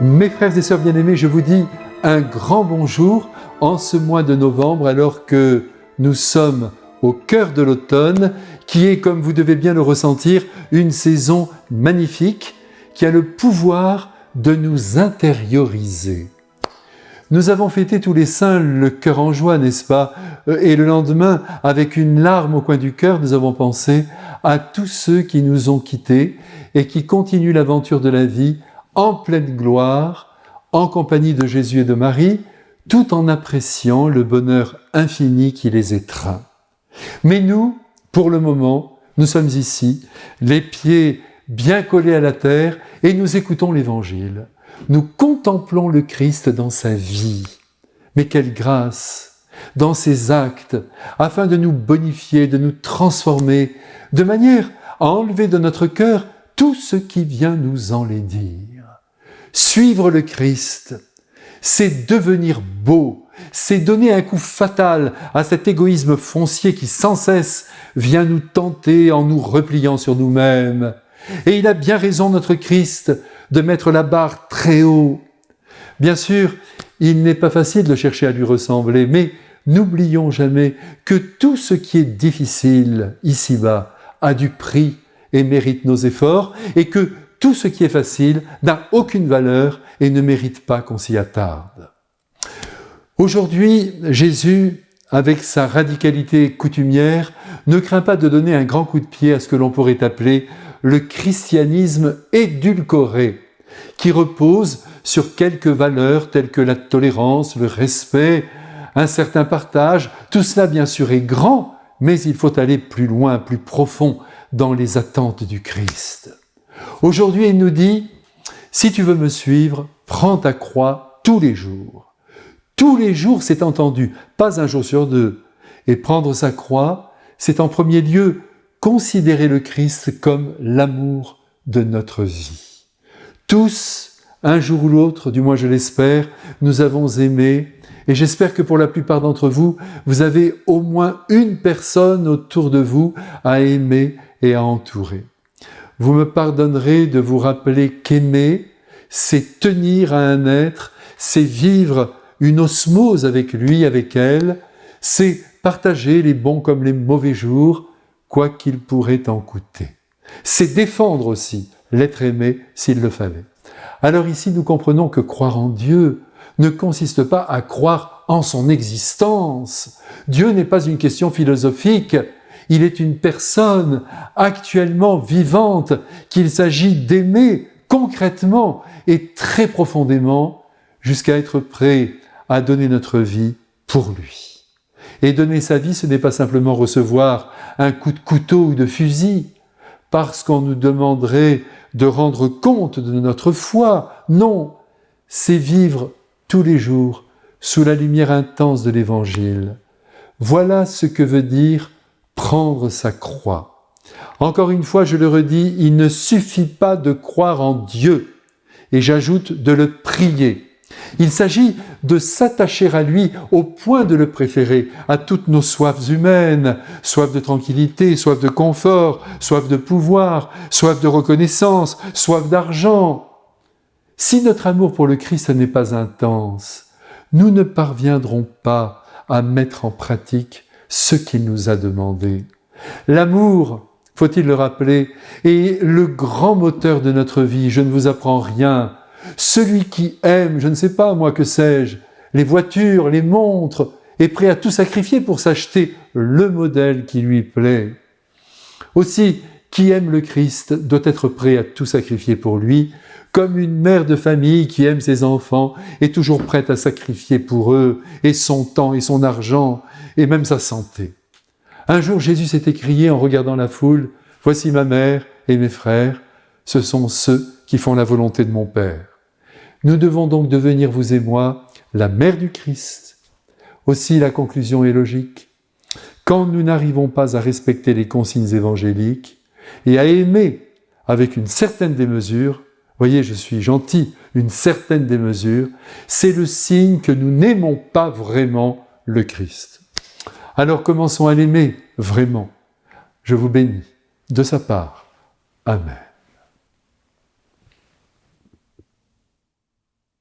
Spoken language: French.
Mes frères et sœurs bien-aimés, je vous dis un grand bonjour en ce mois de novembre, alors que nous sommes au cœur de l'automne, qui est, comme vous devez bien le ressentir, une saison magnifique, qui a le pouvoir de nous intérioriser. Nous avons fêté tous les saints le cœur en joie, n'est-ce pas? Et le lendemain, avec une larme au coin du cœur, nous avons pensé à tous ceux qui nous ont quittés et qui continuent l'aventure de la vie en pleine gloire, en compagnie de Jésus et de Marie, tout en appréciant le bonheur infini qui les étreint. Mais nous, pour le moment, nous sommes ici, les pieds bien collés à la terre, et nous écoutons l'Évangile. Nous contemplons le Christ dans sa vie. Mais quelle grâce dans ses actes, afin de nous bonifier, de nous transformer, de manière à enlever de notre cœur tout ce qui vient nous enlaidir. Suivre le Christ, c'est devenir beau, c'est donner un coup fatal à cet égoïsme foncier qui sans cesse vient nous tenter en nous repliant sur nous-mêmes. Et il a bien raison, notre Christ, de mettre la barre très haut. Bien sûr, il n'est pas facile de chercher à lui ressembler, mais n'oublions jamais que tout ce qui est difficile ici-bas a du prix et mérite nos efforts, et que tout ce qui est facile n'a aucune valeur et ne mérite pas qu'on s'y attarde. Aujourd'hui, Jésus, avec sa radicalité coutumière, ne craint pas de donner un grand coup de pied à ce que l'on pourrait appeler le christianisme édulcoré, qui repose sur quelques valeurs telles que la tolérance, le respect, un certain partage. Tout cela, bien sûr, est grand, mais il faut aller plus loin, plus profond dans les attentes du Christ. Aujourd'hui, il nous dit, si tu veux me suivre, prends ta croix tous les jours. Tous les jours, c'est entendu, pas un jour sur deux. Et prendre sa croix, c'est en premier lieu considérer le Christ comme l'amour de notre vie. Tous, un jour ou l'autre, du moins je l'espère, nous avons aimé, et j'espère que pour la plupart d'entre vous, vous avez au moins une personne autour de vous à aimer et à entourer. Vous me pardonnerez de vous rappeler qu'aimer, c'est tenir à un être, c'est vivre une osmose avec lui, avec elle, c'est partager les bons comme les mauvais jours, quoi qu'il pourrait en coûter. C'est défendre aussi l'être aimé s'il le fallait. Alors ici, nous comprenons que croire en Dieu ne consiste pas à croire en son existence. Dieu n'est pas une question philosophique, il est une personne actuellement vivante qu'il s'agit d'aimer concrètement et très profondément jusqu'à être prêt à donner notre vie pour lui. Et donner sa vie, ce n'est pas simplement recevoir un coup de couteau ou de fusil, parce qu'on nous demanderait de rendre compte de notre foi. Non, c'est vivre tous les jours sous la lumière intense de l'Évangile. Voilà ce que veut dire prendre sa croix. Encore une fois, je le redis, il ne suffit pas de croire en Dieu, et j'ajoute de le prier. Il s'agit de s'attacher à lui au point de le préférer à toutes nos soifs humaines, soif de tranquillité, soif de confort, soif de pouvoir, soif de reconnaissance, soif d'argent. Si notre amour pour le Christ n'est pas intense, nous ne parviendrons pas à mettre en pratique ce qu'il nous a demandé. L'amour, faut-il le rappeler, est le grand moteur de notre vie. Je ne vous apprends rien. Celui qui aime, je ne sais pas, moi que sais-je, les voitures, les montres, est prêt à tout sacrifier pour s'acheter le modèle qui lui plaît. Aussi, qui aime le Christ doit être prêt à tout sacrifier pour lui, comme une mère de famille qui aime ses enfants est toujours prête à sacrifier pour eux, et son temps, et son argent, et même sa santé. Un jour, Jésus s'est écrié en regardant la foule, « Voici ma mère et mes frères, ce sont ceux qui font la volonté de mon Père. » Nous devons donc devenir, vous et moi, la mère du Christ. Aussi, la conclusion est logique. Quand nous n'arrivons pas à respecter les consignes évangéliques et à aimer avec une certaine démesure, voyez, je suis gentil, une certaine démesure, c'est le signe que nous n'aimons pas vraiment le Christ. Alors commençons à l'aimer vraiment. Je vous bénis de sa part. Amen.